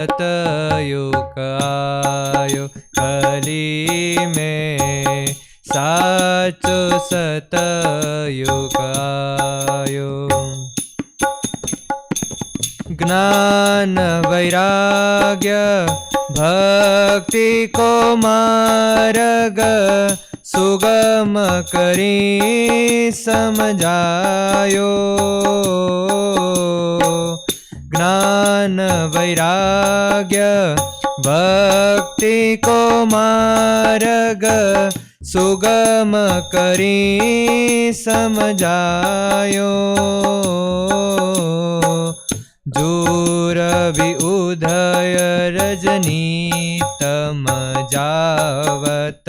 सतयुग आयो कली में, साचो सतयुग आयो। ज्ञान वैराग्य भक्ति को मार्ग, सुगम करी समझायो। ज्ञान वैराग्य भक्ति को मार्ग, सुगम करी समझायो। दूरवि उदय रजनी तम जावत,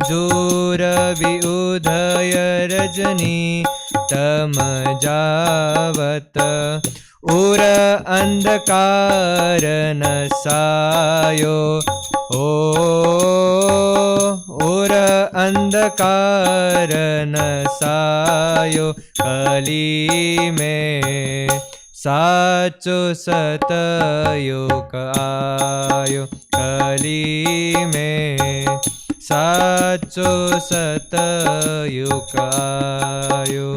दूरवि उदय रजनी तम जावत। उर अंधकार नसायो, ओ उर अंधकार नसायो कली में, साचो सतयुग आयो कली में, साचो सतयुग आयो।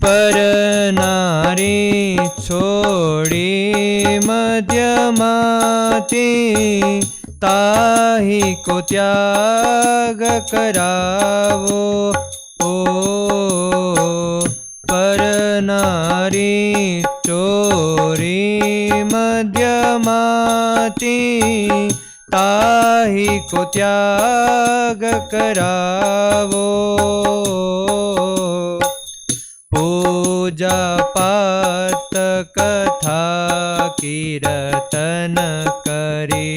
पर नारी छोड़ी मध्यमाती, ताही को त्याग करावो। ओ पर नारी छोड़ी मध्यमाती, ताही को त्याग करावो। पूजा पाठ कथा कीर्तन करी,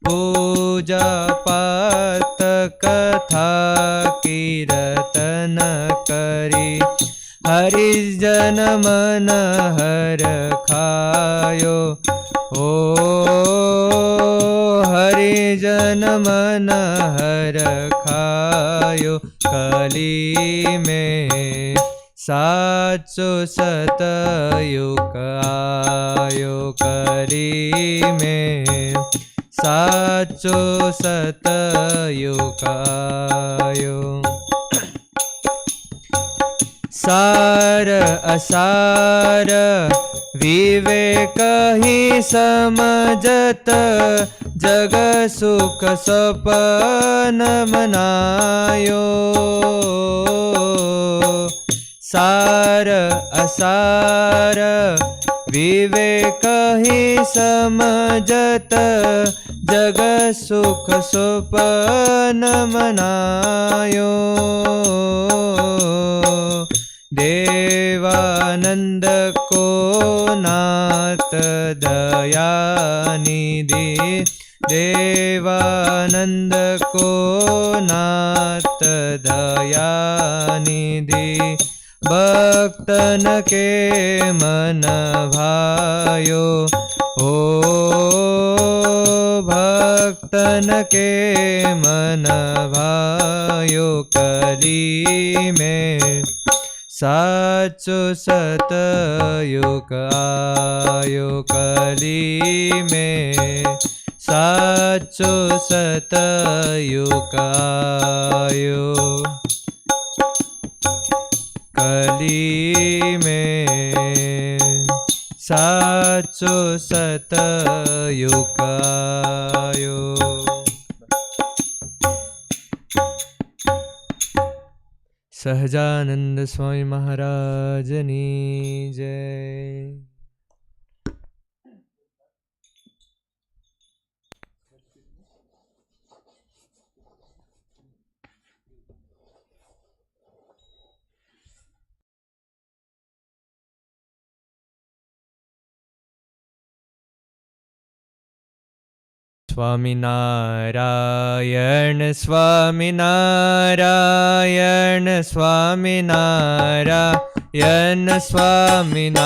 पूजा पाठ कथा कीर्तन करी, हरिजन मन हर खायो। ओ हरिजन मन हर खायो कली में, साचो सतयुग आयो कली में, साचो सतयुग आयो। सार असार विवेक ही समझत, जग सुख सपन मनायो। सार असार विवेक ही समझत, जग सुख सपन मनायो। देवानंद को नाथ दयानिधि, देवानंद को नाथ दयानिधि, भक्तन के मन भायो। ओ भक्तन के मन भायो कली में, साचो सतयुग आयो कली में, साचो सतयुग आयो कली में, साचो सतयुग आयो। सहजानंद स्वामी महाराजनी जय। Swaminarayan Swaminarayan Swaminarayan Swaminarayan.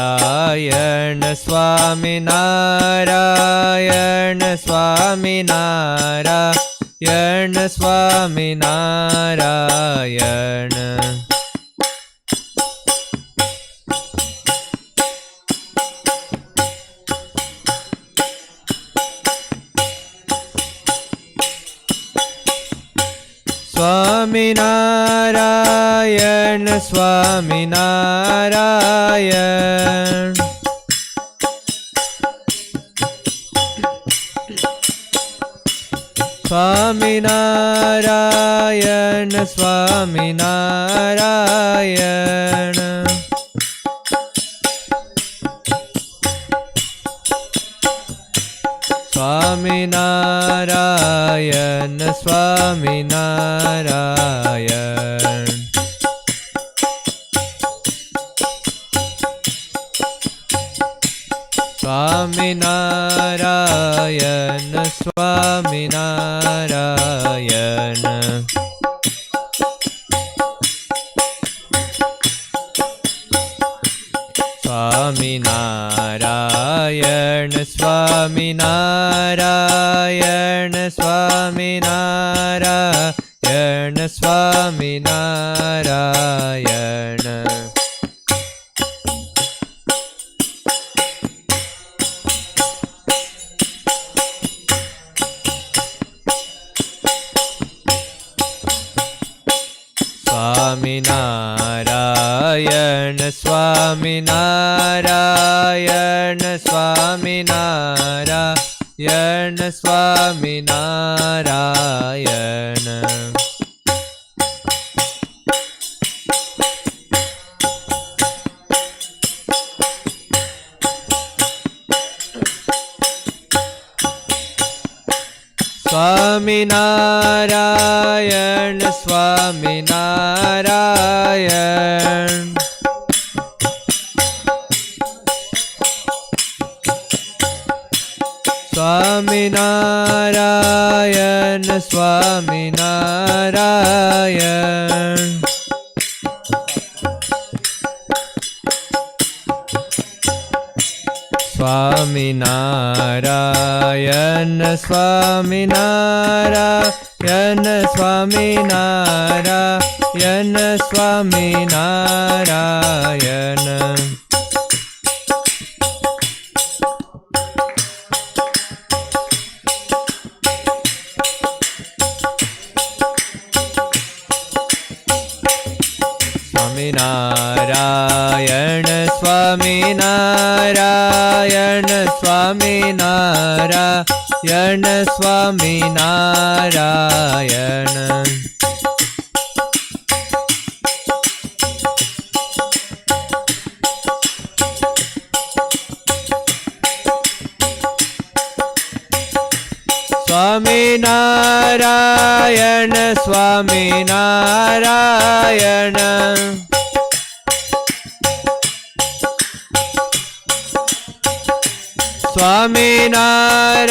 Swaminarayan, Swaminarayan, Swaminarayan, Swaminarayan. Swaminarayan, Swaminarayan. Swaminarayan, Swaminarayan. Swaminarayan, Swaminarayan. Swaminarayan, Swaminarayan. Swaminarayan, Swaminarayan, Swaminarayan, Swaminarayan. Swaminarayan, Swaminarayan, Swaminarayan, Swaminarayan. Swaminarayan, Swaminarayan. Swaminarayan, Swaminarayan. Swaminarayan, Swaminarayan, Swaminarayan, Swaminarayan. Swaminarayan, Swaminarayan, Swaminarayan, Swaminarayan. Swaminarayan, Swaminarayan.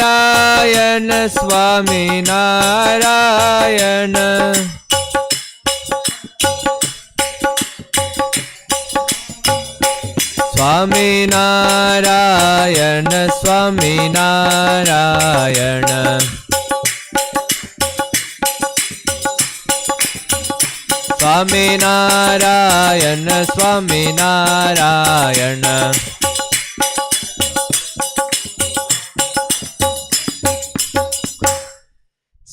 Swaminarayan, Swaminarayan. Swaminarayan, Swaminarayan. Swaminarayan, Swaminarayan.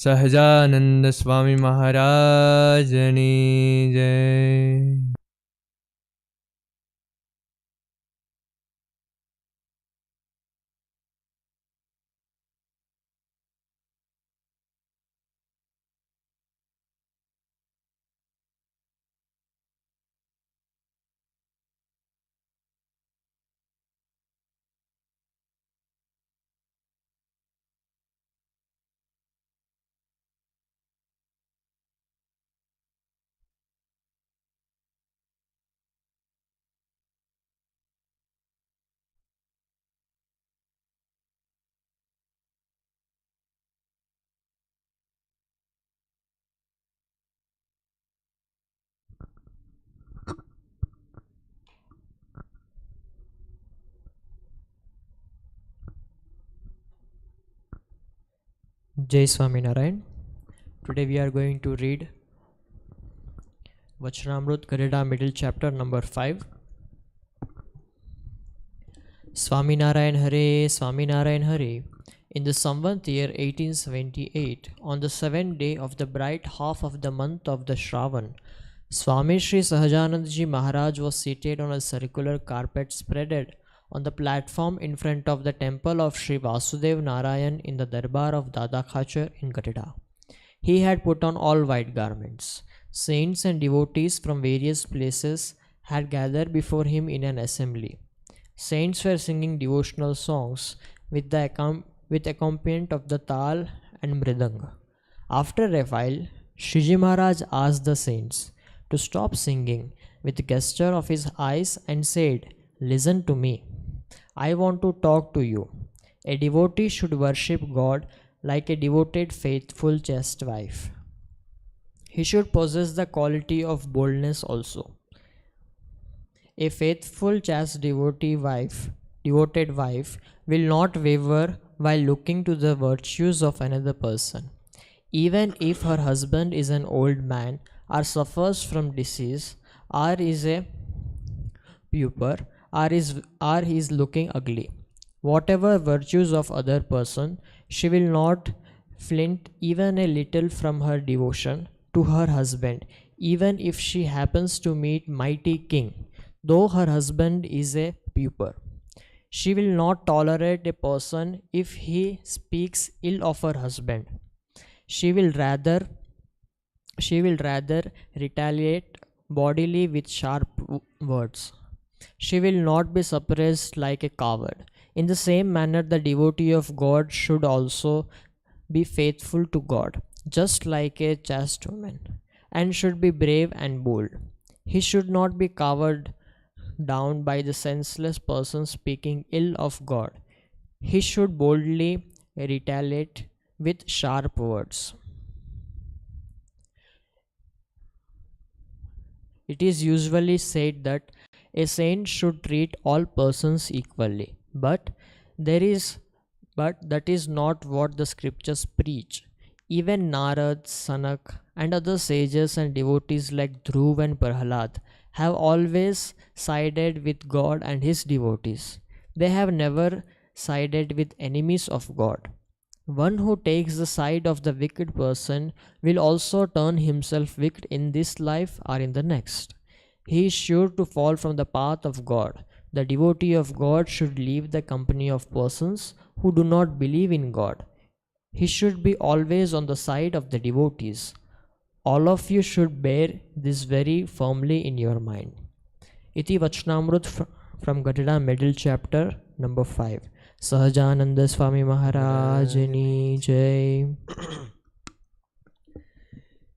Sahajanand स्वामी महाराजनी जय। Jai Swaminarayan. Today we are going to read Vachanamrut Garida middle chapter number 5. Swaminarayan Hare, Swaminarayan Hare. In the Samvat year 1878, on the 7th day of the bright half of the month of the Shravan, Swami Sri Sahajanandji Maharaj was seated on a circular carpet spreaded on the platform in front of the temple of Sri Vasudev Narayan in the Darbar of Dada Khachar in Garida. He had put on all white garments. Saints and devotees from various places had gathered before him in an assembly. Saints were singing devotional songs with with accompaniment of the tal and mridang. After a while, Shiji Maharaj asked the saints to stop singing with a gesture of his eyes and said, "Listen to me. I want to talk to you. A devotee should worship God like a devoted, faithful, chaste wife. He should possess the quality of boldness also. A faithful, chaste devoted wife will not waver while looking to the virtues of another person. Even if her husband is an old man or suffers from disease or is a puper or he is looking ugly. Whatever virtues of other person, she will not flint even a little from her devotion to her husband, even if she happens to meet mighty king, though her husband is a puper. She will not tolerate a person if he speaks ill of her husband. She will rather she will rather retaliate bodily with sharp words. She will not be suppressed like a coward. In the same manner, the devotee of God should also be faithful to God, just like a chaste woman, and should be brave and bold. He should not be cowered down by the senseless person speaking ill of God. He should boldly retaliate with sharp words. It is usually said that a saint should treat all persons equally, there is but that is not what the scriptures preach. Even Narad, Sanak, and other sages and devotees like Dhruv and Prahlad have always sided with God and his devotees. They have never sided with enemies of God. One who takes the side of the wicked person will also turn himself wicked in this life or in the next. He is sure to fall from the path of God. The devotee of God should leave the company of persons who do not believe in God. He should be always on the side of the devotees. All of you should bear this very firmly in your mind. Iti Vachnamrut from Gadida middle chapter number 5. Sahajananda Swami Maharajani Jai.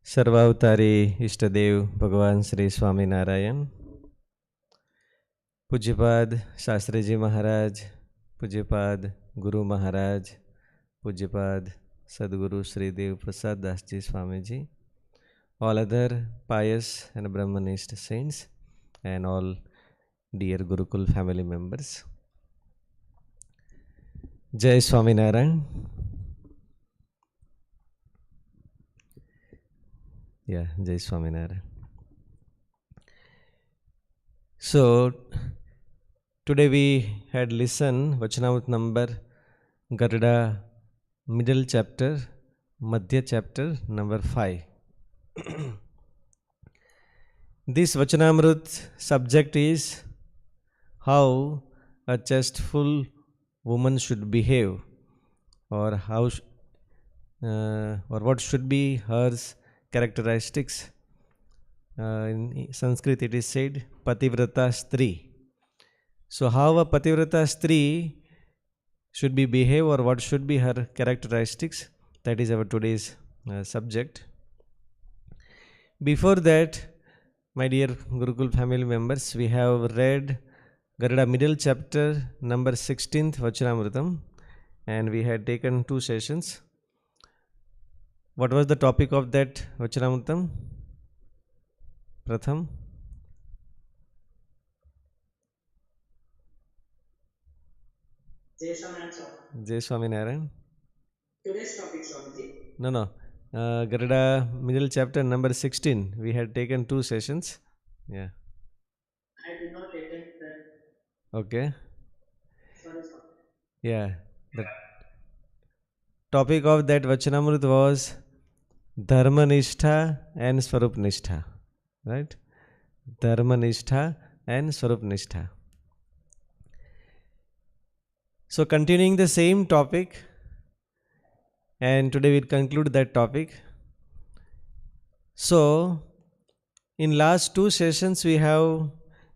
सर्वावतारी इष्टदेव भगवान श्री स्वामीनारायण, पूज्यपाद शास्त्री जी महाराज, पूज्यपाद गुरु महाराज, पूज्यपाद सदगुरु Shri Dev Prasad Das ji Swami ji, all other pious and Brahmanist saints, and all dear Gurukul family members. Jai Swaminarayan. Yeah, Jai Swaminarayan. So, today we had listened Vachanamrut number Garuda middle chapter, Madhya chapter number 5. This Vachanamrut subject is how a chasteful woman should behave, or or what should be her characteristics. In Sanskrit it is said Pativrata Stri. So how a Pativrata Stri should be behave, or what should be her characteristics, that is our today's subject. Before that, my dear Gurukul family members, we have read Garuda middle chapter number 16th Vachanamrutam, and we had taken 2 sessions. What was the topic of that Vachanamrutam? Pratham? Jai Swaminarayan. Today's topic, Swamiji. No. Garuda middle chapter number 16. We had taken 2 sessions. Yeah. I did not attend that. Okay. Sorry, Swami. Yeah. The topic of that Vachanamrut was Dharmanishtha and Swarupnishtha. Right? Dharmanishtha and Swarupnishtha. So continuing the same topic, and today we'll conclude that topic. So in last 2 sessions we have,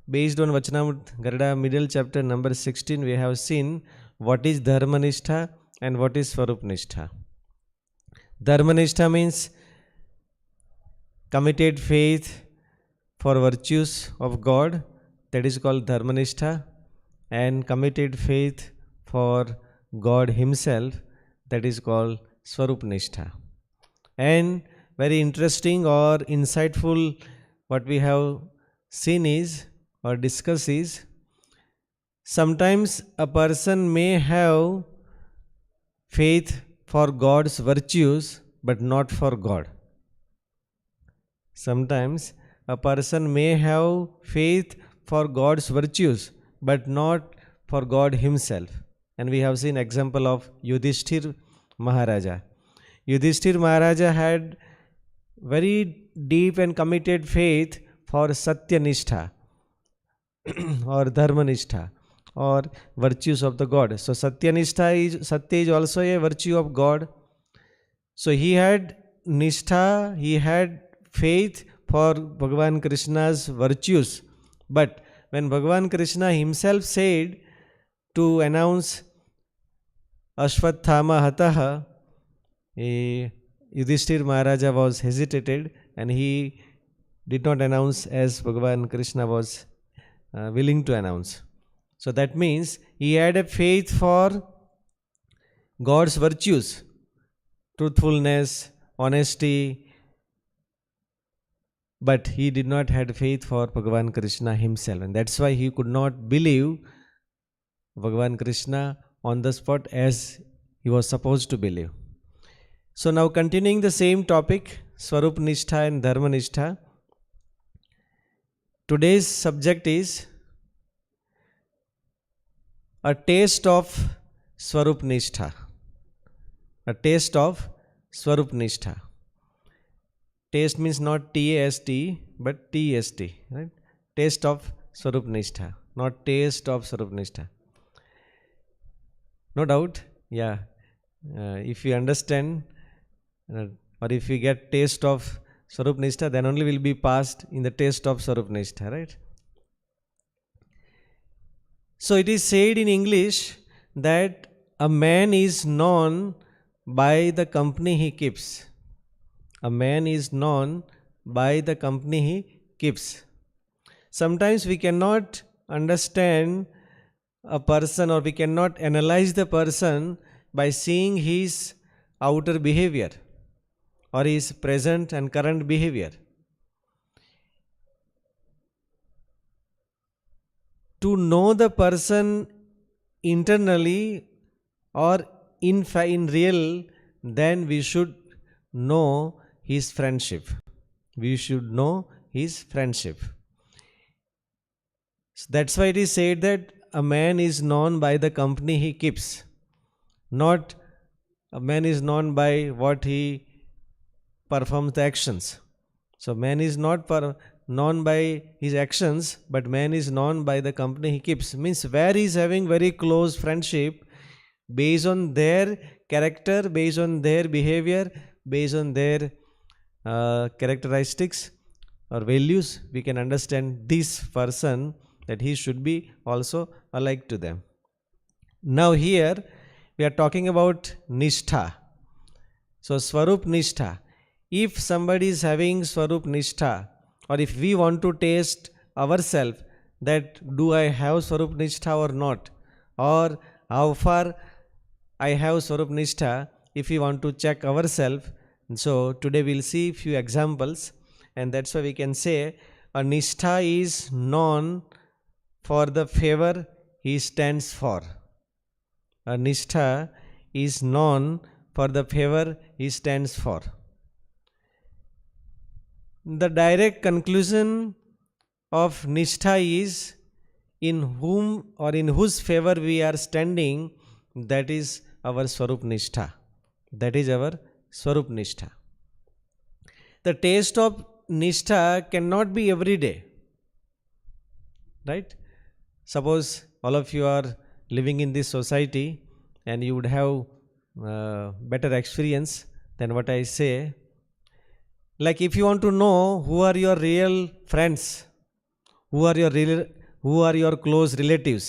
based on Vachanamrut Garuda middle chapter number 16, we have seen what is Dharmanishtha and what is Swarupnishtha. Dharmanishtha means committed faith for virtues of God, that is called Dharmanishtha, and committed faith for God Himself, that is called Swarupnishtha. And very interesting or insightful what we have seen is, or discussed is, sometimes a person may have faith for God's virtues but not for God. Sometimes a person may have faith for God's virtues but not for God Himself. And we have seen example of Yudhishthir Maharaja. Yudhishthir Maharaja had very deep and committed faith for Satyanishtha or Dharmanishtha or virtues of the God. So Satya is also a virtue of God. So he had Nishtha, he had faith for Bhagavan Krishna's virtues. But when Bhagavan Krishna himself said to announce Ashwathama Hataha, Yudhishthir Maharaja was hesitated and he did not announce as Bhagavan Krishna was willing to announce. So that means he had a faith for God's virtues, truthfulness, honesty, but he did not have faith for Bhagavan Krishna himself, and that's why he could not believe Bhagavan Krishna on the spot as he was supposed to believe. So now continuing the same topic, Swarupnishtha and Dharmanishtha. Today's subject is a taste of Swarupnishtha. A taste of Swarupnishtha. Taste means not T-A-S-T but T-S-T, right? Taste of Swarupnishtha, not taste of Swarupnishtha. No doubt, yeah. If we understand or if we get taste of Swarupnishtha, then only will be passed in the taste of Swarupnishtha, right? So it is said in English that a man is known by the company he keeps. A man is known by the company he keeps. Sometimes we cannot understand a person or we cannot analyze the person by seeing his outer behavior or his present and current behavior. To know the person internally or in real, then we should know his friendship. We should know his friendship. So that's why it is said that a man is known by the company he keeps. Not a man is known by what he performs the actions. So man is not known by his actions, but man is known by the company he keeps. Means where he is having very close friendship, based on their character, based on their behavior, based on their characteristics or values, we can understand this person that he should be also alike to them. Now here we are talking about Nishtha. So Swarup Nishtha. If somebody is having Swarup Nishtha, or if we want to taste ourselves that do I have Swarup Nishtha or not, or how far I have Swarup Nishtha, if we want to check ourselves, so today we will see few examples, and that's why we can say a Nishtha is known for the favor he stands for. A Nishtha is known for the favor he stands for. The direct conclusion of Nishtha is in whom or in whose favor we are standing, that is our Swarup Nishtha. That is our Swarup Nishtha. The taste of Nishtha cannot be every day. Right? Suppose all of you are living in this society and you would have better experience than what I say. Like if you want to know who are your real friends, who are your close relatives,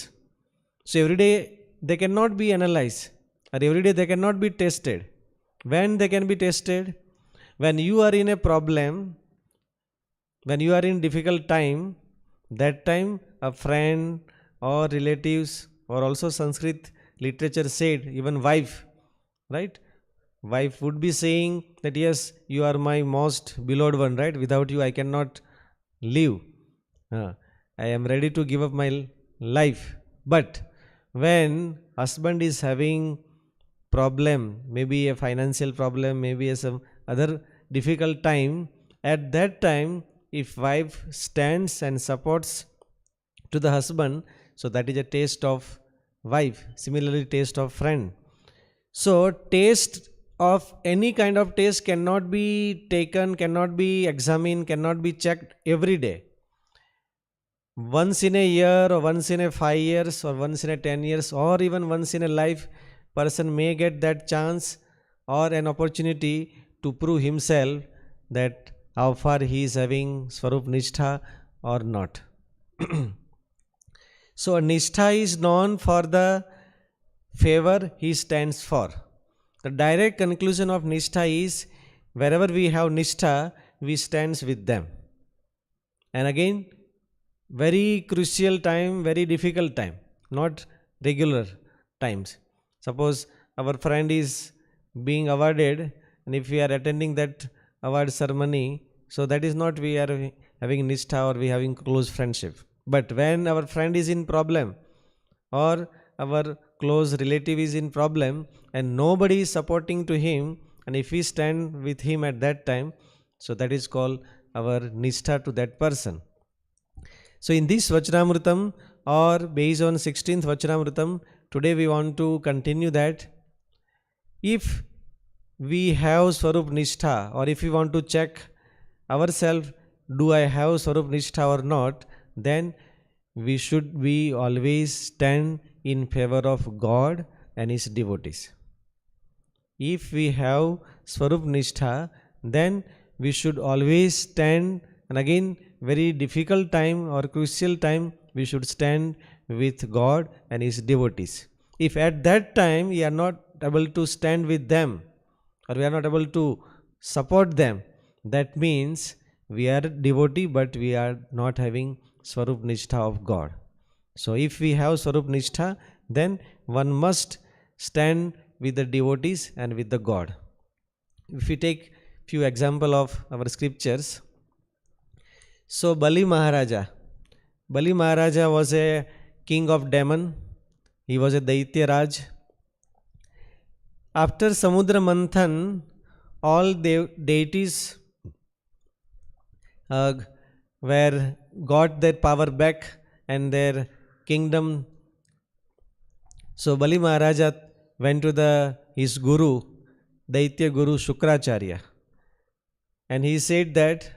so every day they cannot be analyzed, or every day they cannot be tested. When they can be tested? When you are in a problem, when you are in difficult time, that time a friend or relatives, or also Sanskrit literature said even wife, right? Wife would be saying that yes, you are my most beloved one, right? Without you I cannot live. I am ready to give up my life. But when husband is having problem, maybe a financial problem, maybe some other difficult time, at that time if wife stands and supports to the husband, so that is a taste of wife. Similarly, taste of friend. So taste of any kind of taste cannot be taken, cannot be examined, cannot be checked every day. Once in a year, or once in a 5 years, or once in a 10 years, or even once in a life, person may get that chance or an opportunity to prove himself that how far he is having Swarup Nishtha or not. So Nishtha is known for the favor he stands for. The direct conclusion of Nishtha is wherever we have Nishtha, we stands with them. And again, very crucial time, very difficult time, not regular times. Suppose our friend is being awarded, and if we are attending that award ceremony, so that is not we are having Nishtha or we having close friendship. But when our friend is in problem, or our close relative is in problem, and nobody is supporting to him, and if we stand with him at that time, so that is called our Nishtha to that person. So in this Vachanamrutam, or based on 16th Vachanamrutam, today we want to continue that. If we have Swarup Nishtha, or if we want to check ourselves, do I have Swarup Nishtha or not, then we should be always stand in favor of God and His devotees. If we have Swarup Nishtha, then we should always stand, and again very difficult time or crucial time, we should stand with God and His devotees. If at that time we are not able to stand with them, or we are not able to support them, that means we are devotee but we are not having Swarup Nishtha of God. So if we have Swarup Nishtha, then one must stand with the devotees and with the God. If we take few example of our scriptures, so Bali Maharaja was a king of demon. He was a Daitya Raj. After Samudra Manthan, all deities were got their power back and their kingdom. So Bali Maharaja went to his guru, Daitya Guru Shukracharya, and he said that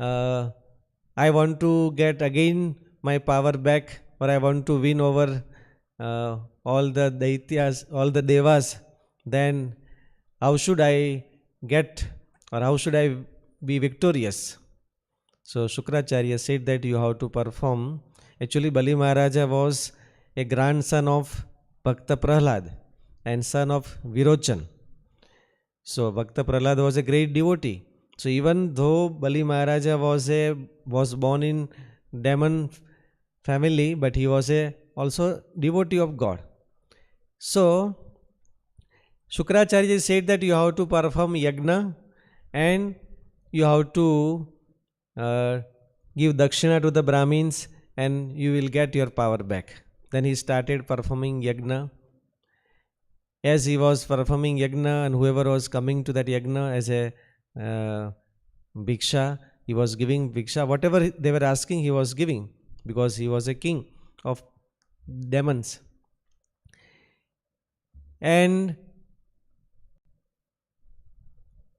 I want to get again my power back, or I want to win over all the Daityas, all the Devas. Then how should I get, or how should I be victorious? So Shukracharya said that you have to perform. Actually, Bali Maharaja was a grandson of Bhakta Prahlad and son of Virochan. So Bhakta Prahlad was a great devotee. So even though Bali Maharaja was born in demon family, but he was also devotee of God. So Shukracharya said that you have to perform yagna and you have to give dakshina to the Brahmins and you will get your power back. Then he started performing yagna. as he was performing yagna, and whoever was coming to that yagna as a bhiksha, he was giving bhiksha. Whatever they were asking, he was giving, because he was a king of demons. And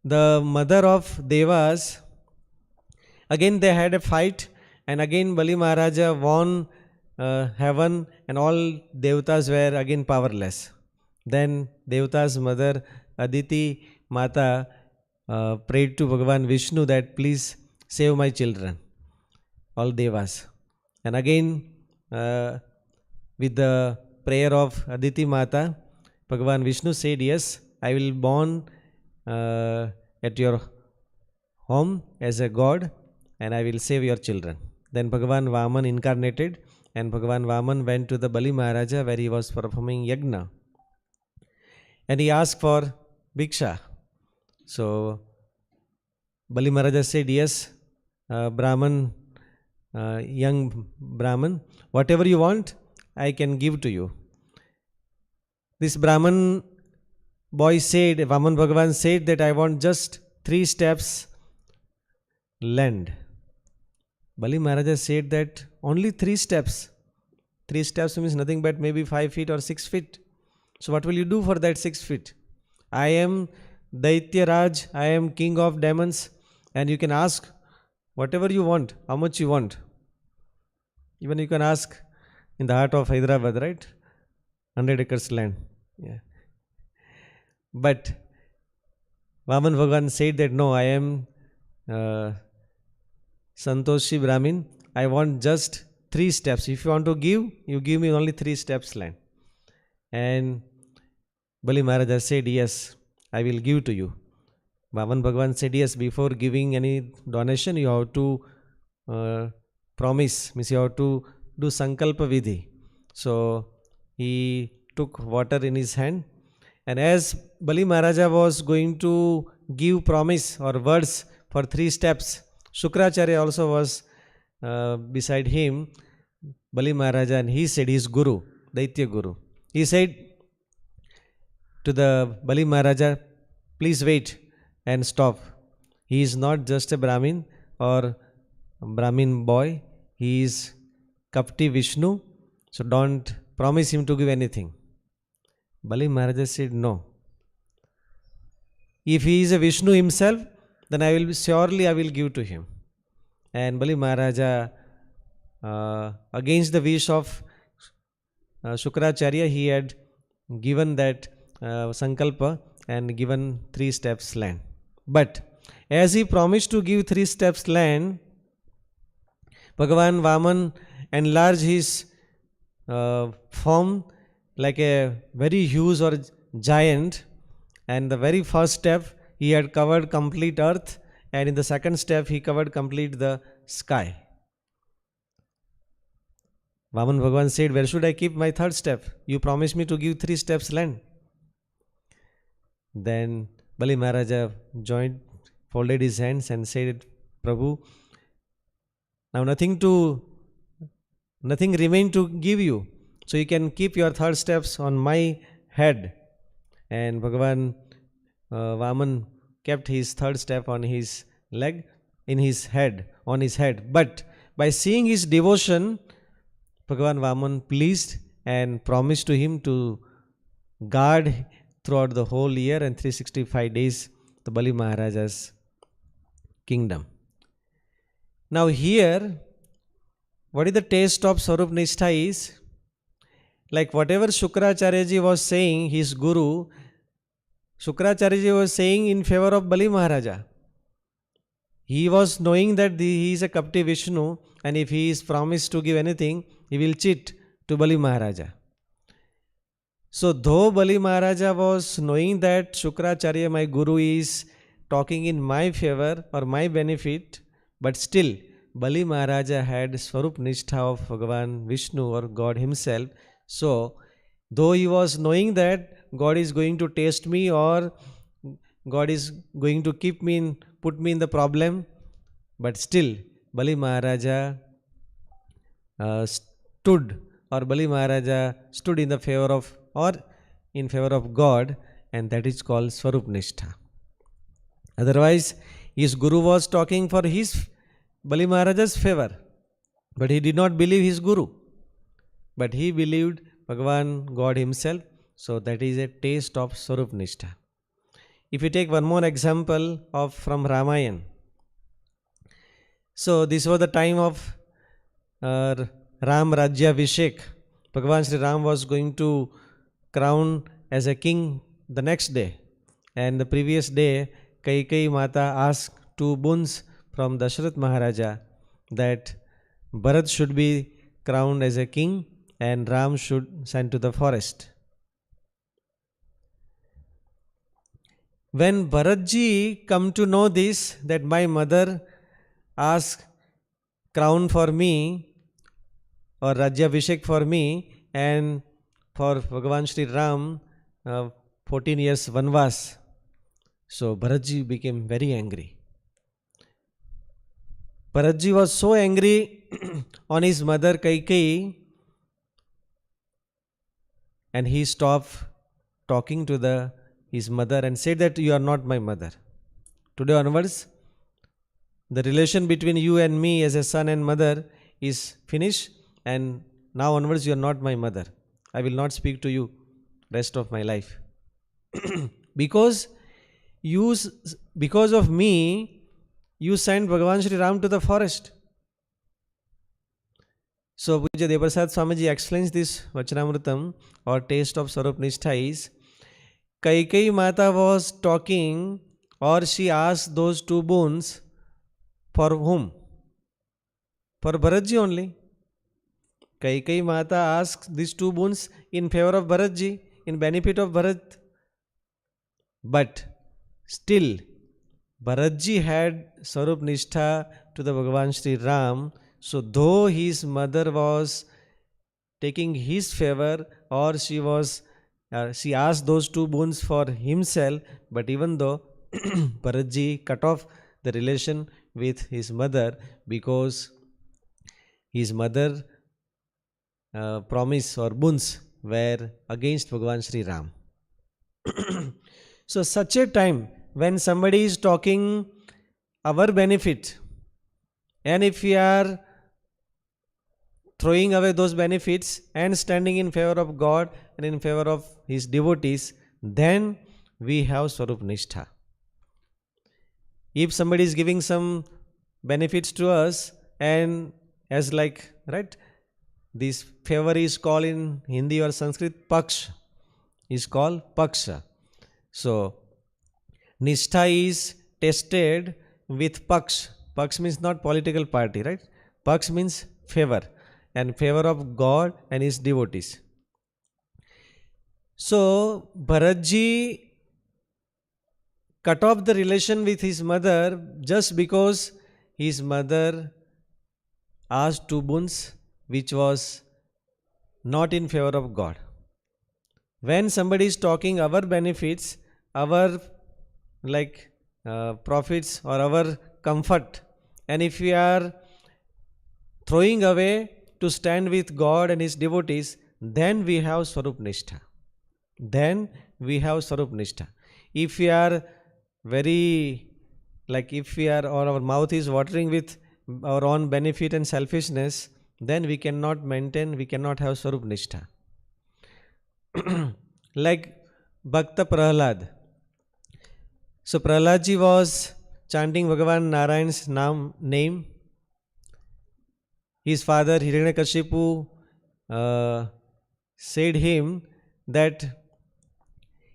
the mother of Devas, again they had a fight, and again Bali Maharaja won heaven, and all Devatas were again powerless. Then Devata's mother Aditi Mata prayed to Bhagavan Vishnu that please save my children, all Devas. And again with the prayer of Aditi Mata, Bhagavan Vishnu said, yes, I will born at your home as a god, and I will save your children. Then Bhagavan Vaman incarnated, and Bhagavan Vaman went to the Bali Maharaja where he was performing yagna, and he asked for bhiksha. So Bali Maharaja said, yes, Brahman, young Brahman, whatever you want, I can give to you. This Brahman boy said, Vaman Bhagavan said that I want just 3 steps land. Bali Maharaja said that only 3 steps. 3 steps means nothing but maybe 5 feet or 6 feet. So what will you do for that 6 feet? I am Daitya Raj, I am king of demons, and you can ask whatever you want, how much you want. Even you can ask in the heart of Hyderabad, right? 100 acres land. Yeah. But Vaman Bhagavan said that no, I am Santoshi Brahmin. I want just 3 steps. If you want to give, you give me only 3 steps land. And Bali Maharaja said, yes, I will give to you. Vaman Bhagavan said, yes, before giving any donation, you have to promise, means you have to do Sankalpa Vidhi. So he took water in his hand, and as Bali Maharaja was going to give promise or words for 3 steps, Shukracharya also was beside him, Bali Maharaja, and he said, his Guru, Daitya Guru. He said to the Bali Maharaja, please wait and stop. He is not just a Brahmin or a Brahmin boy, he is Kapti Vishnu, so don't promise him to give anything. Bali Maharaja said, no. If he is a Vishnu himself, then I will give to him. And Bali Maharaja, against the wish of Shukracharya, he had given that Sankalpa and given 3 steps land. But as he promised to give 3 steps land, Bhagavan Vaman enlarged his form like a very huge or giant, and the very first step he had covered complete earth, and in the second step he covered complete the sky. Vaman Bhagavan said, where should I keep my 3rd step? You promised me to give 3 steps land. Then Bali Maharaja folded his hands and said, Prabhu, now nothing remained to give you, so you can keep your 3rd steps on my head. And Bhagavan Vaman kept his 3rd step on his leg, on his head. But by seeing his devotion, Bhagavan Vaman pleased and promised to him to guard throughout the whole year and 365 days the Bali Maharaja's kingdom. Now here, what is the taste of Swarup Nishtha is, like whatever Shukracharya was saying, his guru, Shukracharya was saying in favor of Bali Maharaja. He was knowing that he is a Kapti Vishnu, and if he is promised to give anything, he will cheat to Bali Maharaja. So though Bali Maharaja was knowing that Shukracharya, my guru, is talking in my favor or my benefit, but still Bali Maharaja had Swarup Nishtha of Bhagavan Vishnu or God himself. So though he was knowing that God is going to test me or God is going to put me in the problem, but still Bali Maharaja stood in the favor of, or in favor of God, and that is called Swarup Nishtha. Otherwise, his Guru was talking for his Bali Maharaja's favor, but he did not believe his Guru, but he believed Bhagavan, God himself. So that is a taste of Swarup Nishtha. If you take one more example from Ramayana, so this was the time of Ram Rajya Vishek. Bhagavan Sri Ram was going to crown as a king the next day, and the previous day Kaikeyi Mata asked two boons from Dashrath Maharaja that Bharat should be crowned as a king and Ram should send to the forest. When Bharatji come to know this, that my mother asked crown for me or Rajya Vishek for me, and for Bhagavan Sri Ram 14 years Vanvas, so Bharatji became very angry. Bharatji was so angry on his mother Kaikeyi, and he stopped talking to his mother and said that you are not my mother. Today onwards, the relation between you and me as a son and mother is finished, and now onwards you are not my mother. I will not speak to you rest of my life. Because of me, you sent Bhagavan Sri Ram to the forest. So Pujya Devaprasad Swamiji explains this Vachanamrutam or taste of Swarup Nishtha is, Kaikeyi Mata was talking, or she asked those two boons for whom? For Bharatji only. Kaikeyi Mata asked these two boons in favor of Bharatji, in benefit of Bharat. But still, Bharatji had Swarup Nishtha to the Bhagavan Sri Ram. So though his mother was taking his favor, or she asked those two boons for himself, but even though Bharatji cut off the relation with his mother, because his mother promise or boons were against Bhagavan Sri Ram. So such a time when somebody is talking our benefit, and if we are throwing away those benefits and standing in favor of God and in favor of his devotees, then we have Swarup Nishtha. If somebody is giving some benefits to us, and as like, right, this favor is called in Hindi or Sanskrit Paksha, is called Paksha. So Nishtha is tested with Paksh. Paksh means not political party, right? Paksh means favor, and favor of God and his devotees. So Bharatji cut off the relation with his mother just because his mother asked two boons which was not in favor of God. When somebody is talking our benefits, our profits or our comfort, and if we are throwing away to stand with God and his devotees, then we have Swarup Nishtha. Then we have Swarup Nishtha. If we are or our mouth is watering with our own benefit and selfishness, then we cannot have Swarup Nishtha. Like Bhakta Prahlad. So Prahladji was chanting Bhagavan Narayan's name. His father Hiranyakashipu said him that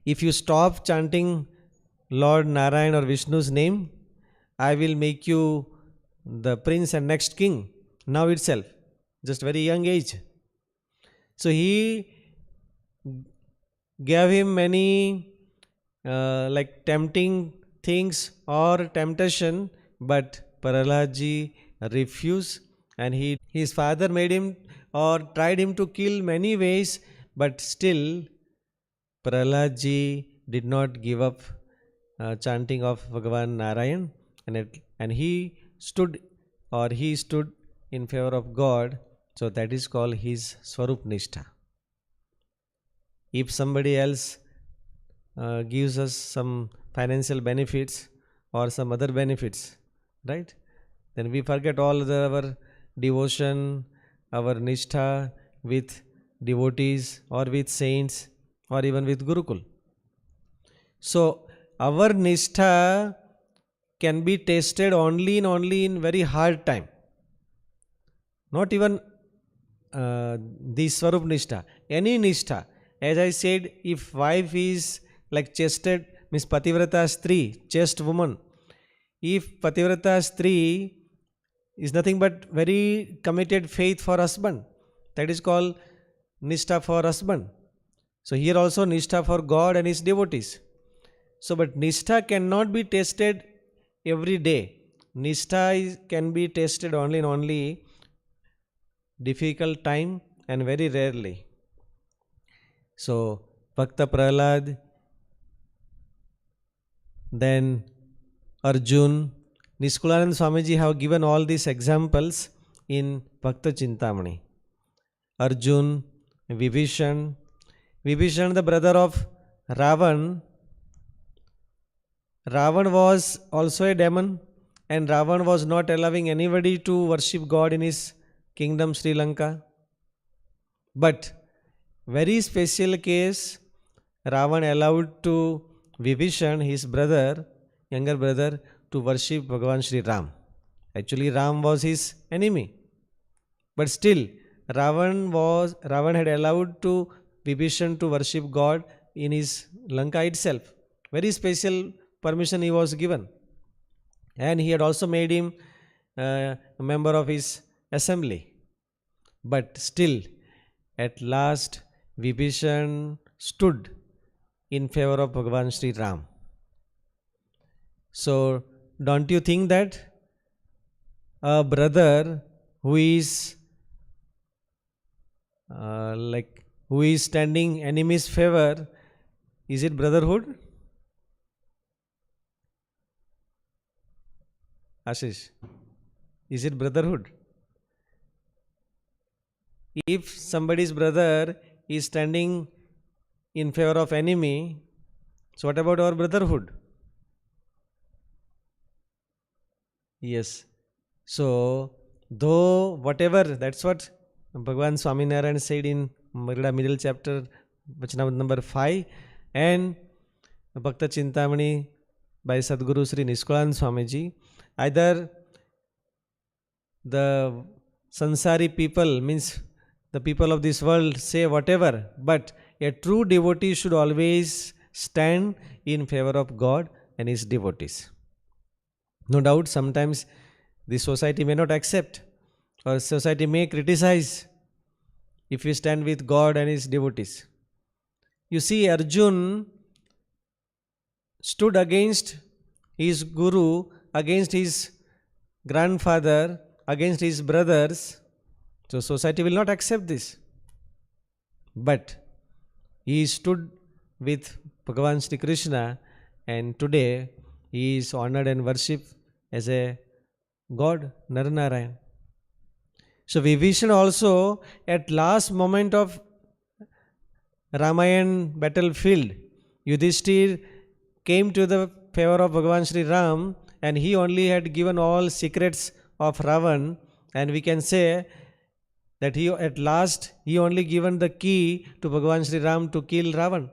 if you stop chanting Lord Narayan or Vishnu's name, I will make you the prince and next king now itself, just very young age. So he gave him many tempting things or temptation, but Prahladji refused, and his father made him or tried him to kill many ways, but still Prahladji did not give up chanting of Bhagavan Narayan, and he stood in favor of God. So that is called his Swarup Nishtha. If somebody else gives us some financial benefits or some other benefits, right? Then we forget all our devotion, our nishtha with devotees or with saints or even with Gurukul. So our nishtha can be tested only in very hard time. Not even the Swarup nishtha, any nishtha. As I said, if wife is like chested, means Pativrata Stri, chaste woman. If Pativrata Stri is nothing but very committed faith for husband, that is called nishtha for husband. So here also nishtha for God and his devotees. So but nishtha cannot be tested every day. Nishtha can be tested only in only difficult time and very rarely. So Bhakta Prahlad, then Arjun, Nishkulanand Swamiji have given all these examples in Bhakta Chintamani. Arjun, Vibhishan, the brother of Ravan. Ravan was also a demon, and Ravan was not allowing anybody to worship God in his kingdom Sri Lanka. But very special case, Ravan allowed to Vibhishan, his brother, younger brother, to worship Bhagavan Sri Ram. Actually, Ram was his enemy. But still, Ravan had allowed to Vibhishan to worship God in his Lanka itself. Very special permission he was given. And he had also made him a member of his assembly. But still, at last, Vibhishan stood in favor of Bhagavan Sri Ram. So, don't you think that a brother who is who is standing enemy's favor, is it brotherhood? Ashish, is it brotherhood? If somebody's brother is standing in favor of enemy, so what about our brotherhood? Yes. So, though whatever, that's what Bhagavan Swaminarayan said in middle chapter, Vachana number 5, and Bhakta Chintamani by Sadguru Sri Nishkulanand Swamiji. Either the sansari people, means the people of this world, say whatever, but a true devotee should always stand in favor of God and his devotees. No doubt sometimes the society may not accept, or society may criticize if we stand with God and his devotees. You see, Arjun stood against his guru, against his grandfather, against his brothers. So society will not accept this. But he stood with Bhagavan Sri Krishna, and today he is honored and worshipped as a God, Naranarayan. So Vibhishan also, at last moment of Ramayan battlefield, Yudhishthir came to the favor of Bhagavan Sri Ram, and he only had given all secrets of Ravan, and we can say that he at last he only given the key to Bhagavan Sri Ram to kill Ravan.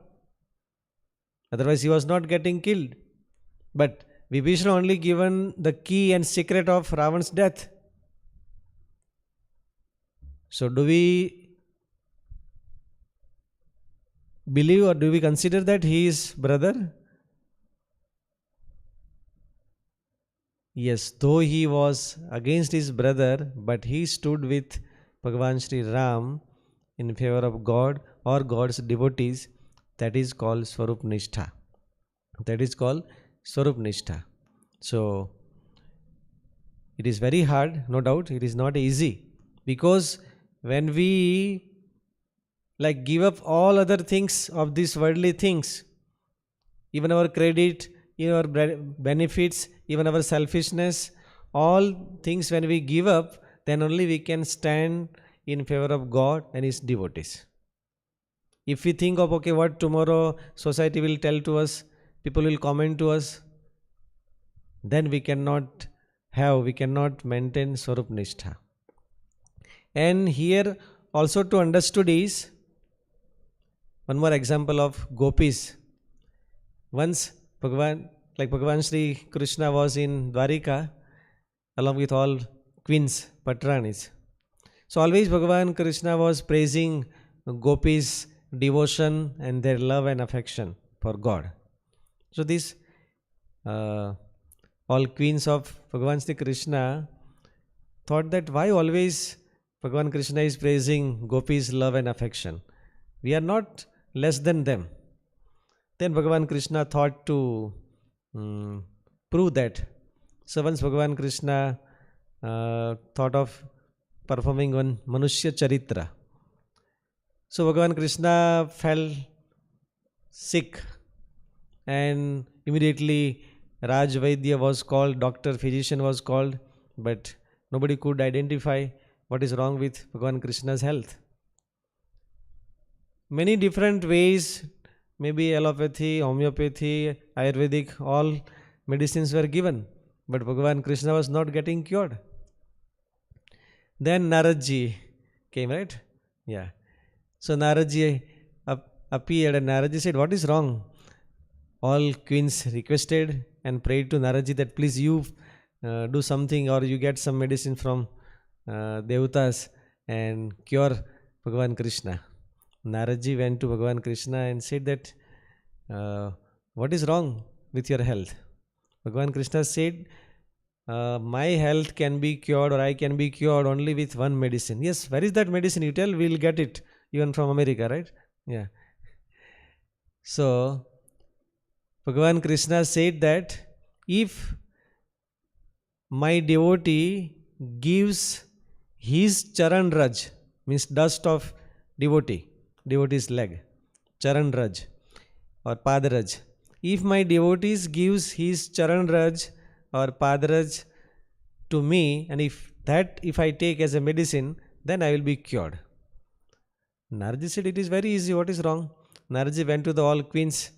Otherwise he was not getting killed. But Vibhishan only given the key and secret of Ravan's death. So do we believe or do we consider that he is brother? Yes, though he was against his brother, but he stood with Bhagavan Sri Ram in favor of God or God's devotees. That is called Swarup Nishtha. That is called Swarup Nishtha. So, it is very hard, no doubt, it is not easy. Because when we give up all other things of these worldly things, even our credit, even our benefits, even our selfishness, all things when we give up, then only we can stand in favor of God and his devotees. If we think of, okay, what tomorrow society will tell to us, people will comment to us, then we cannot maintain Swarup Nishtha. And here also to understood is, one more example of gopis. Once Bhagavan Sri Krishna was in Dwarika along with all queens, Patranis. So always Bhagavan Krishna was praising gopis' devotion and their love and affection for God. So these all queens of Bhagavan Sri Krishna thought that why always Bhagavan Krishna is praising gopis' love and affection. We are not less than them. Then Bhagavan Krishna thought to prove that. So once Bhagavan Krishna thought of performing one Manushya Charitra. So Bhagavan Krishna fell sick and immediately Raj Vaidya was called, doctor, physician was called, but nobody could identify what is wrong with Bhagavan Krishna's health. Many different ways, maybe allopathy, homeopathy, Ayurvedic, all medicines were given, but Bhagavan Krishna was not getting cured. Then Naradji came, right? Yeah. So Naradji appeared and Naradji said, what is wrong? All queens requested and prayed to Naradji that please you do something or you get some medicine from Devotees and cure Bhagavan Krishna. Naradji went to Bhagavan Krishna and said that, what is wrong with your health? Bhagavan Krishna said, my health can be cured or I can be cured only with one medicine. Yes, where is that medicine? You tell, we will get it even from America, right? Yeah. So, Bhagavan Krishna said that if my devotee gives his charan raj, means dust of devotee's leg, charan raj or pad raj. If my devotees gives his charan raj or pad raj to me, and if I take as a medicine, then I will be cured. Naradji said, it is very easy, what is wrong? Naradji went to the all queens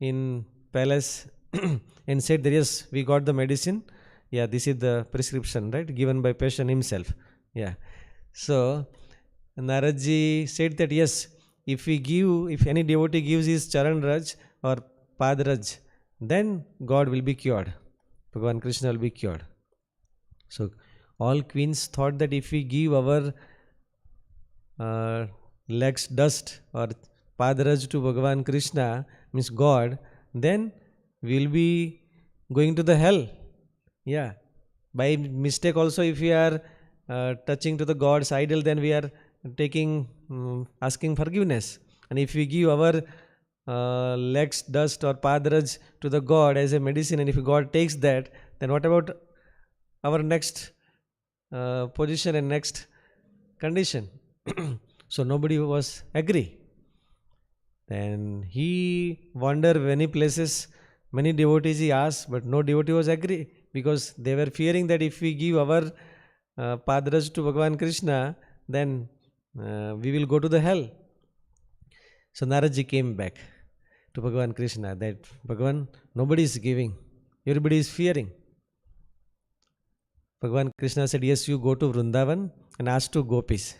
in palace and said that yes, we got the medicine. Yeah, this is the prescription, right, given by patient himself. Yeah. So Naradji said that yes, if any devotee gives his charan raj or pad raj, then God will be cured. Bhagavan Krishna will be cured. So all queens thought that if we give our legs dust or pad raj to Bhagavan Krishna, means God, then we will be going to the hell. Yeah. By mistake also, if we are touching to the God's idol, then we are asking forgiveness. And if we give our legs dust or pad raj to the God as a medicine, and if God takes that, then what about our next position and next condition? So nobody was agree. Then he wandered many places, many devotees he asked, but no devotee was agree, because they were fearing that if we give our pad raj to Bhagavan Krishna, then we will go to the hell. So Naradji came back to Bhagavan Krishna that Bhagavan, nobody is giving, everybody is fearing. Bhagavan Krishna said, yes, you go to Vrindavan and ask to gopis.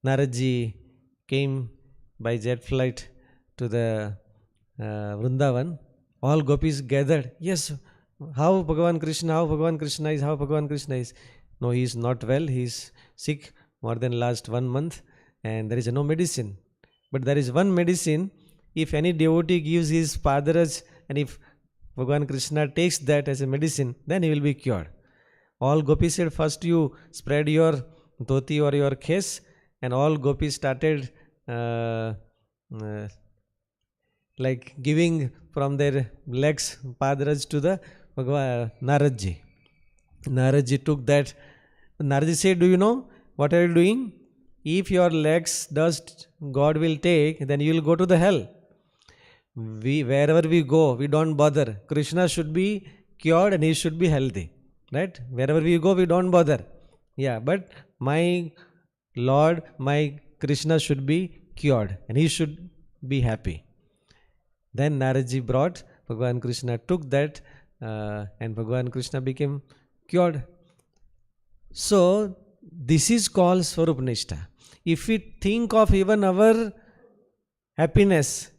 Naradji came by jet flight to the Vrindavan. All gopis gathered. Yes, how Bhagavan Krishna is. No, he is not well. He is sick more than last 1 month and there is no medicine. But there is one medicine. If any devotee gives his pad raj and if Bhagavan Krishna takes that as a medicine, then he will be cured. All gopis said, first you spread your dhoti or your khes, and all gopis started like giving from their legs pad raj to the Naradji. Naradji took that. Naradji said, do you know what are you doing? If your legs dust God will take, then you will go to the hell. Wherever we go, we don't bother. Krishna should be cured and he should be healthy. Right? Wherever we go, we don't bother. Yeah, but my Lord, my Krishna should be cured and he should be happy. Then Naradji brought, Bhagavan Krishna took that and Bhagavan Krishna became cured. So this is called Swarup Nishtha. If we think of even our happiness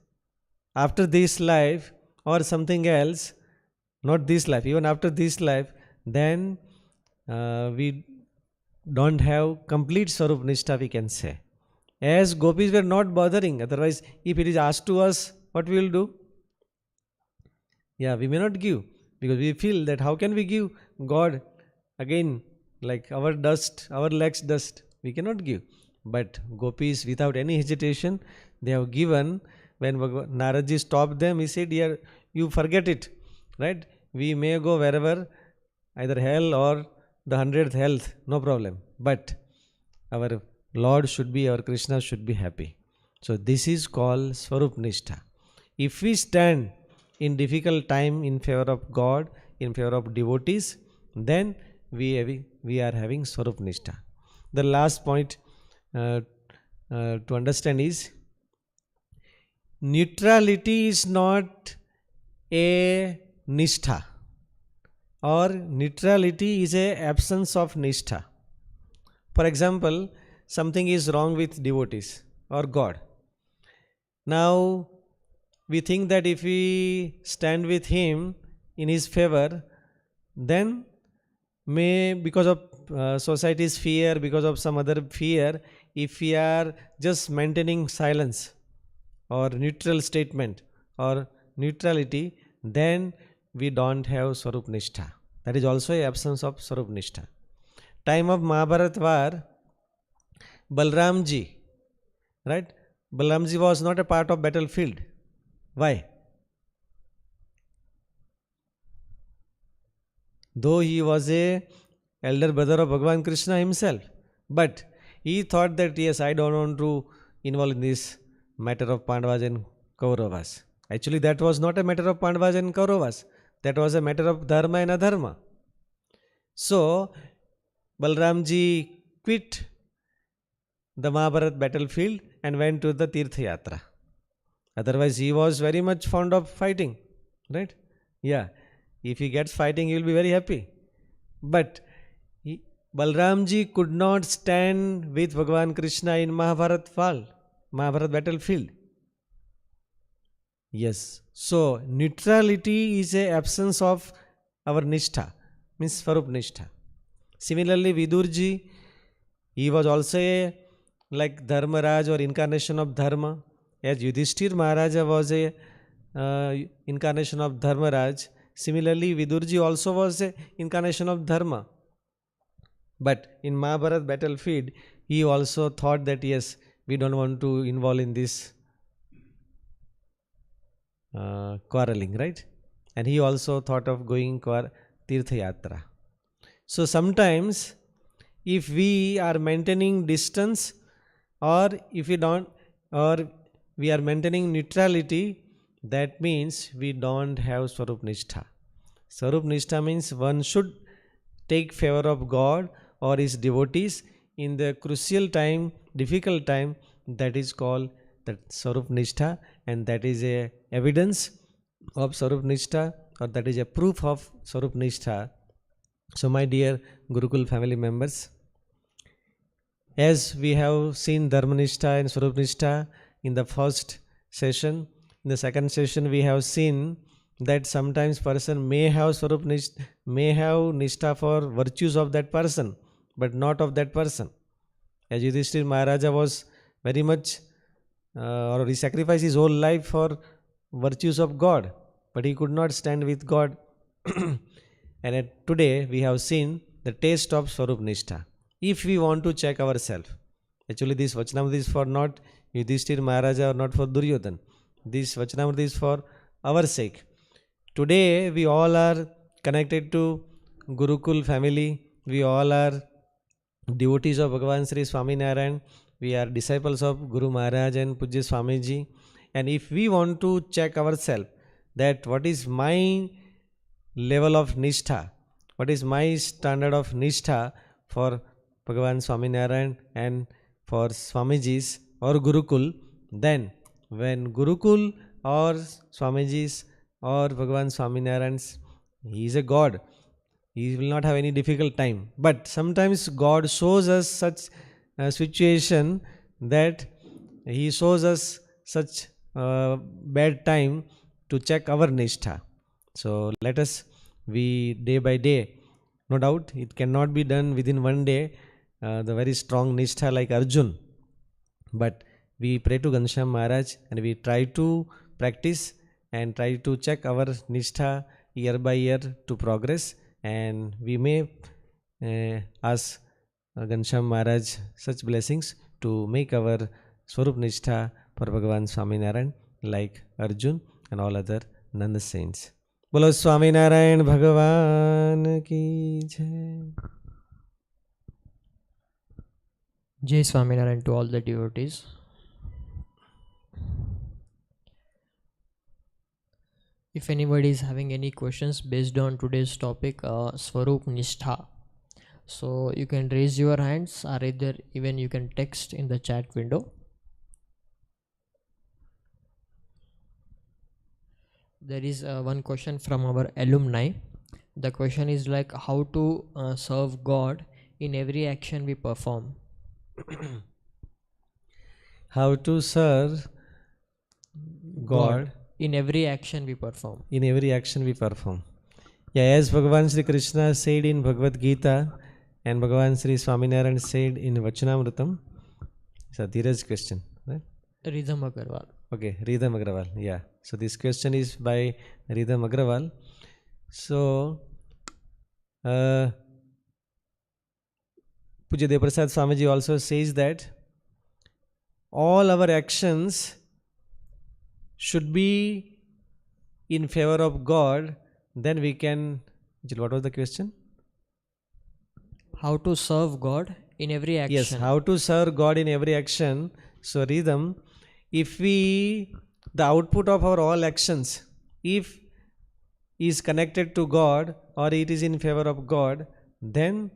after this life or something else, not this life, even after this life, then we don't have complete Swarup Nishtha, we can say. As gopis were not bothering, otherwise if it is asked to us, what we will do? Yeah, we may not give because we feel that how can we give God again like our dust, our legs dust, we cannot give. But gopis without any hesitation, they have given. When Naradji stopped them, he said, "Dear, you forget it, right? We may go wherever, either hell or the 100th health, no problem. But our Lord should be, our Krishna should be happy." So this is called Swarup Nishtha. If we stand in difficult time in favor of God, in favor of devotees, then we are having Swarup Nishtha. The last point to understand is, neutrality is not a Nishtha, or neutrality is a absence of Nishtha. For example, something is wrong with devotees or God. Now, we think that if we stand with him in his favor, then may, because of society's fear, because of some other fear, if we are just maintaining silence or neutral statement or neutrality, then we don't have Swarup Nishtha. That is also a absence of Swarup Nishtha. Time of Mahabharat war, Balramji, right? Balramji was not a part of battlefield. Why? Though he was a elder brother of Bhagavan Krishna himself, but he thought that yes, I don't want to involve in this matter of Pandavas and Kauravas. Actually, that was not a matter of Pandavas and Kauravas. That was a matter of dharma and adharma. So, Balramji quit the Mahabharat battlefield and went to the Tirtha Yatra. Otherwise, he was very much fond of fighting, right? Yeah, if he gets fighting, he will be very happy. But Balramji could not stand with Bhagavan Krishna in Mahabharat battlefield. Yes, so neutrality is a absence of our Nishtha, means Swarup Nishtha. Similarly, Vidurji, he was also a like Dharmaraj or incarnation of Dharma. As Yudhishthir Maharaja was a incarnation of Dharmaraj, similarly Vidurji also was a incarnation of Dharma. But in Mahabharat battlefield, he also thought that yes, we don't want to involve in this quarreling, right? And he also thought of going Tirtha Yatra. So sometimes if we are maintaining distance, or if we don't, or we are maintaining neutrality, that means we don't have Swarup Nishtha. Swarup Nishtha means one should take favor of God or his devotees in the crucial time, difficult time. That is called that Swarup Nishtha, and that is a evidence of Swarup Nishtha, or that is a proof of Swarup Nishtha. So my dear Gurukul family members, as we have seen Dharma Nishtha and Swarup Nishtha in the first session, in the second session we have seen that sometimes person may have Swarup Nishtha, may have Nishtha for virtues of that person, but not of that person. As Yudhishthir Maharaja was very much, or he sacrificed his whole life for virtues of God, but he could not stand with God. And today we have seen the taste of Swarup Nishtha. If we want to check ourselves, actually this Vachanamrita is for not Yudhishthir Maharaja or not for Duryodhan. This Vachanamrita is for our sake. Today we all are connected to Gurukul family. We all are devotees of Bhagavan Sri Swaminarayan. We are disciples of Guru Maharaj and Pujya Swamiji. And if we want to check ourselves that what is my level of Nishtha, what is my standard of Nishtha for Bhagavan Swaminarayan and for Swamijis or Gurukul, Then when Gurukul or Swamiji's or Bhagavan Swaminarayan's, he is a God. He will not have any difficult time. But sometimes God shows us such a situation that He shows us such bad time to check our nishtha. So let us be day by day. No doubt it cannot be done within one day, the very strong nishtha like Arjun. But we pray to Ghanshyam Maharaj and we try to practice and try to check our nishtha year by year to progress, and we may ask Ghanshyam Maharaj such blessings to make our Swarup Nishtha for Bhagavan Swaminarayan like Arjun and all other Nanda saints. Bolo Swaminarayan Bhagavan ki jai. Jai Swaminarayan to all the devotees. If anybody is having any questions based on today's topic, Swarup Nishtha, so you can raise your hands, or either even you can text in the chat window. There is one question from our alumni. The question is like, how to serve God in every action we perform. How to serve God in every action we perform. In every action we perform. Yeah, as Bhagavan Sri Krishna said in Bhagavad Gita and Bhagavan Sri Swaminarayan said in Vachanamrutam. It's a Dheeraj question, right? Ridham Agarwal. Okay, Ridham Agrawal. Yeah. So this question is by Ridham Agrawal. So, Pujya Devaprasad Swamiji also says that all our actions should be in favor of God, then we can. What was the question? How to serve God in every action. Yes, how to serve God in every action. So, Ridham, if the output of our all actions, if is connected to God or it is in favor of God, then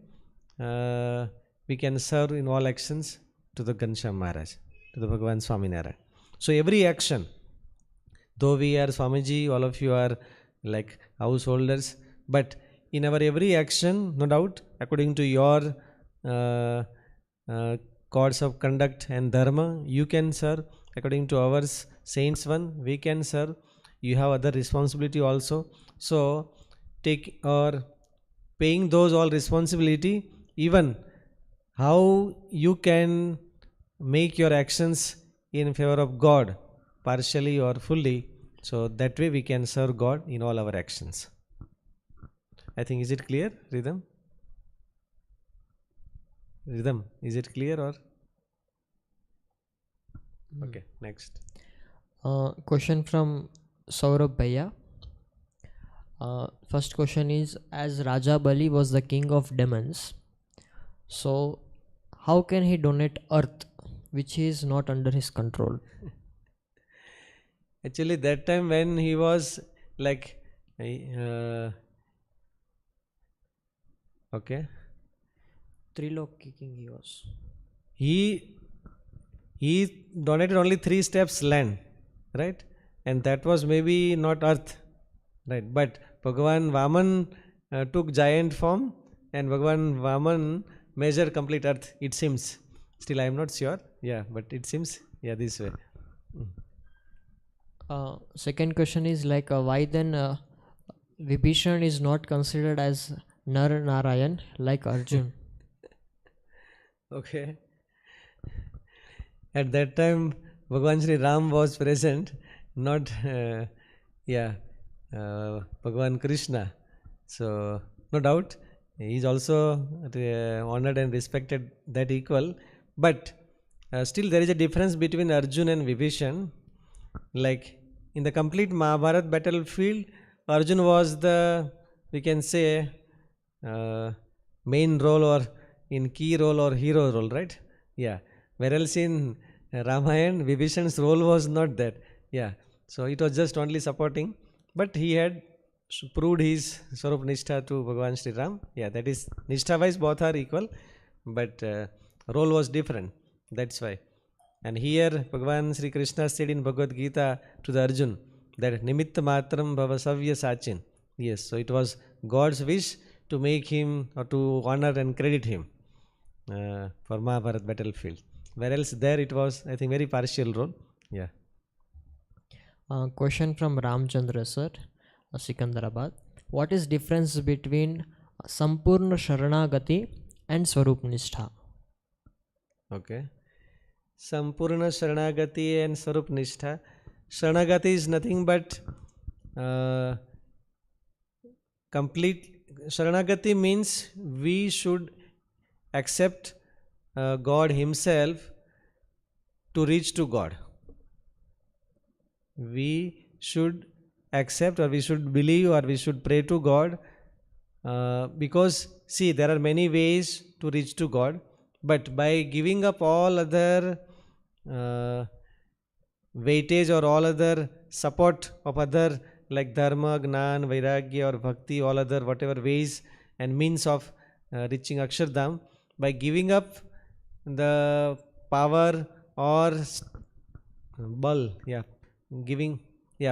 we can serve in all actions to the Ghanshyam Maharaj, to the Bhagavan Swaminarayan. So every action, though we are Swamiji, all of you are like householders, but in our every action, no doubt, according to your codes of conduct and dharma, you can serve. According to ours, saints one, we can serve. You have other responsibility also. So take or paying those all responsibility, even how you can make your actions in favor of God, partially or fully. So that way we can serve God in all our actions. I think, is it clear, Ridham? Ridham, is it clear or? Okay, next. Question from Saurabh Bhaiya. First question is, as Raja Bali was the king of demons, so how can he donate earth which is not under his control? Actually, that time when he was like, okay, Trilok king he was. He donated only 3 steps land, right? And that was maybe not earth, right? But Bhagavan Vaman took giant form, and Bhagavan Vaman measured complete earth, it seems. Still I am not sure. Yeah, but it seems, yeah, this way. Second question is like, why then Vibhishan is not considered as Nar Narayan like Arjun? Okay. At that time, Bhagavan Sri Ram was present, not Bhagavan Krishna. So, no doubt, he is also honored and respected that equal. But still there is a difference between Arjun and Vibhishan. Like in the complete Mahabharata battlefield, Arjun was the, we can say, main role or in key role or hero role, right? Yeah. Whereas in Ramayana, Vibhishan's role was not that. Yeah. So it was just only supporting. But he had proved his Swarup Nishtha to Bhagavan Sri Ram. Yeah, that is, Nishtha wise both are equal. But role was different. That's why. And here Bhagavan Sri Krishna said in Bhagavad Gita to the Arjun that Nimitta Matram Bhavasavya Sachin. Yes, so it was God's wish to make him or to honor and credit him for Mahabharat battlefield. Whereas there it was, I think, very partial role. Yeah. Question from Ramchandra sir, Sikandarabad. What is difference between Sampurna Sharanagati and Swarup Nishtha? Okay. Sampurna Sharanagati and Swarup Nishtha. Sharanagati is nothing but complete. Sharanagati means we should accept God Himself to reach to God. We should accept, or we should believe, or we should pray to God, because see, there are many ways to reach to God, but by giving up all other weightage or all other support of other like dharma, gnan, vairagya or bhakti, all other whatever ways and means of reaching Akshardham, by giving up the power or bal, giving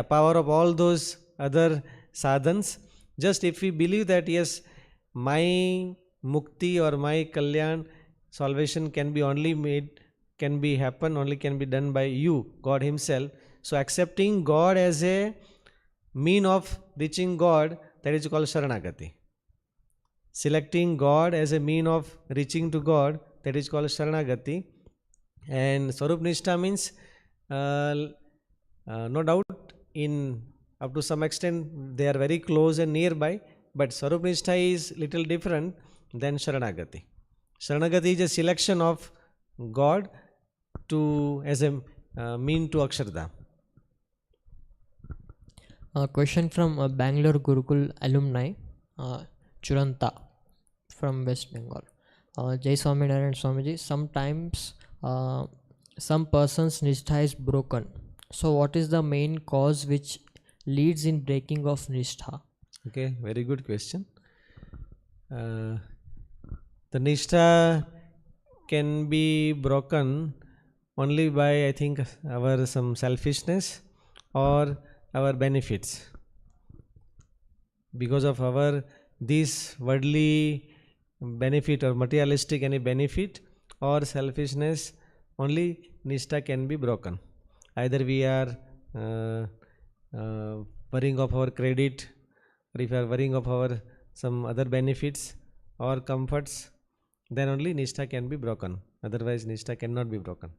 power of all those other sadhans, just if we believe that yes, my mukti or my kalyan salvation can be only made, can be happen, only can be done by you, God Himself. So accepting God as a mean of reaching God, that is called Sharanagati. Selecting God as a mean of reaching to God, that is called Sharanagati. And Swarup Nishtha means no doubt in up to some extent they are very close and nearby, but Swarup Nishtha is little different than Sharanagati. Sharanagati is a selection of God to as a mean to Akshardham. Question from Bangalore Gurukul alumni, Churanta from West Bengal. Jai Swaminarayan Swamiji, sometimes some person's nishtha is broken. So what is the main cause which leads in breaking of nishtha? Okay, very good question. The nishtha can be broken only by, I think, our some selfishness or our benefits. Because of our this worldly benefit or materialistic any benefit or selfishness, only nishtha can be broken. Either we are worrying of our credit, or if we are worrying of our some other benefits or comforts, then only nishtha can be broken. Otherwise nishtha cannot be broken.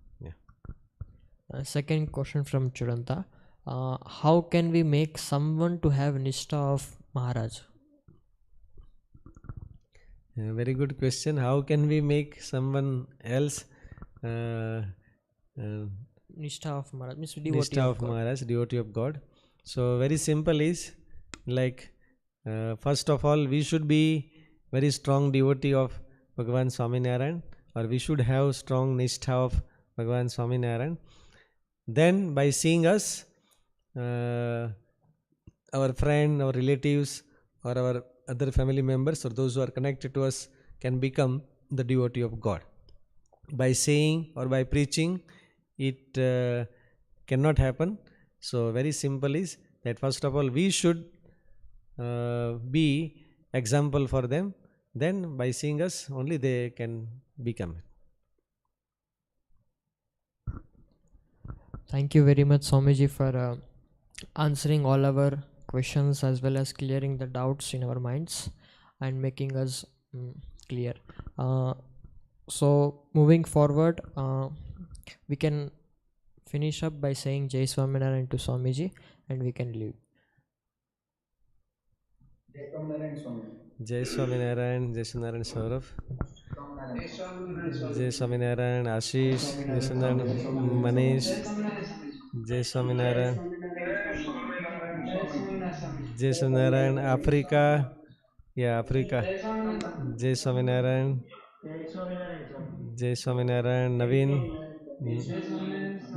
Second question from Churanta. How can we make someone to have nishtha of Maharaj? Very good question. How can we make someone else Nishtha of Maharaj means devotee nishtha of God. Maharaj, devotee of God? So very simple is like first of all we should be very strong devotee of Bhagavan Swaminarayan, or we should have strong nishtha of Bhagavan Swaminarayan. Then by seeing us, our friend, our relatives or our other family members or those who are connected to us can become the devotee of God. By saying or by preaching, it cannot happen. So very simple is that first of all we should be example for them. Then by seeing us only they can become it. Thank you very much, Swamiji, for answering all our questions as well as clearing the doubts in our minds and making us clear. So moving forward, we can finish up by saying Jai Swaminarayan to Swamiji and we can leave. Jai Swaminarayan Swami. Jai Swaminarayan, Jai Swaminarayan Saurav, Swaminarayan. Jai Swaminarayan Ashish, Jai Swaminarayan Manish, Jai Swaminarayan, Jai Swaminarayan Africa, Africa, Jai Swaminarayan, Jai Swaminarayan Naveen,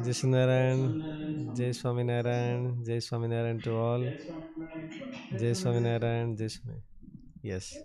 Jai Swaminarayan, Jai Swaminarayan, Jai Swaminarayan to all, Jai Swaminarayan, Jai Swaminarayan. Yes.